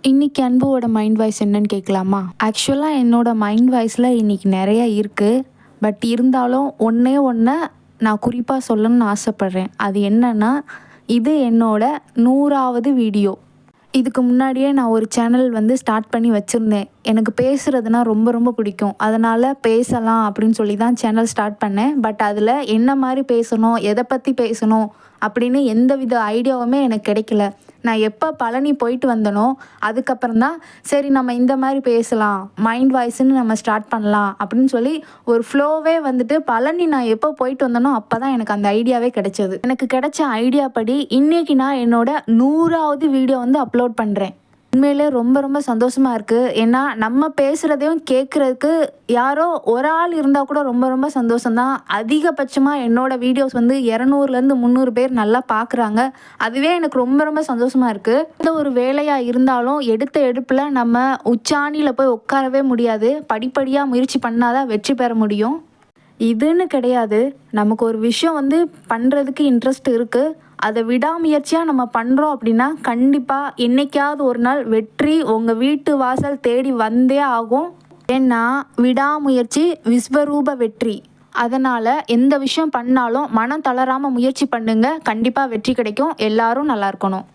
இன்னைக்கு அன்புவோட mind voice என்னன்னு கேட்கலாமா? ஆக்சுவலாக என்னோட மைண்ட் வாய்ஸில் இன்னைக்கு நிறைய இருக்குது. பட் இருந்தாலும் ஒன்றே ஒன்று நான் குறிப்பாக சொல்லணும்னு ஆசைப்பட்றேன். அது என்னன்னா, இது என்னோட 100வது வீடியோ. இதுக்கு முன்னாடியே நான் ஒரு சேனல் ஸ்டார்ட் பண்ணி வச்சுருந்தேன். எனக்கு பேசுகிறதுனா ரொம்ப ரொம்ப பிடிக்கும். அதனால் பேசலாம் அப்படின்னு சொல்லி தான் சேனல் ஸ்டார்ட் பண்ணேன். பட் அதில் என்ன மாதிரி பேசணும், எதை பற்றி பேசணும் அப்படின்னு எந்தவித ஐடியாவுமே எனக்கு கிடைக்கல. நான் எப்போ பழனி போயிட்டு வந்தனோ அதுக்கப்புறம் தான் சரி நம்ம இந்த மாதிரி பேசலாம், மைண்ட் வாய்ஸ்ன்னு நம்ம ஸ்டார்ட் பண்ணலாம் அப்படின்னு சொல்லி ஒரு ஃப்ளோவே பழனி நான் எப்போ போயிட்டு வந்தனோ அப்போ தான் எனக்கு அந்த ஐடியாவே கிடைச்சது. எனக்கு கிடைச்ச ஐடியா படி இன்றைக்கி நான் என்னோட 100வது வீடியோ அப்லோட் பண்ணுறேன். உண்மையிலே ரொம்ப ரொம்ப சந்தோஷமாக இருக்குது. ஏன்னா நம்ம பேசுகிறதையும் கேட்குறதுக்கு யாரோ ஒரு ஆள் இருந்தால் கூட ரொம்ப ரொம்ப சந்தோஷம்தான். அதிகபட்சமாக என்னோடய வீடியோஸ் 200லேருந்து 300 பேர் நல்லா பார்க்குறாங்க. அதுவே எனக்கு ரொம்ப ரொம்ப சந்தோஷமாக இருக்குது. எந்த ஒரு வேலையாக இருந்தாலும் எடுத்த எடுப்பில் நம்ம உச்சாணியில் போய் உட்காரவே முடியாது. படிப்படியாக முயற்சி பண்ணால் தான் வெற்றி பெற முடியும். இதுன்னு கிடையாது, நமக்கு ஒரு விஷயம் பண்ணுறதுக்கு இன்ட்ரெஸ்ட் இருக்குது, அதை விடாமுயற்சியாக நம்ம பண்ணுறோம் அப்படின்னா கண்டிப்பாக என்றைக்காவது ஒரு நாள் வெற்றி உங்கள் வீட்டு வாசல் தேடி வந்தே ஆகும். ஏன்னா விடாமுயற்சி விஸ்வரூப வெற்றி. அதனால் எந்த விஷயம் பண்ணாலும் மனம் தளராமல் முயற்சி பண்ணுங்க, கண்டிப்பாக வெற்றி கிடைக்கும். எல்லாரும் நல்லா இருக்கணும்.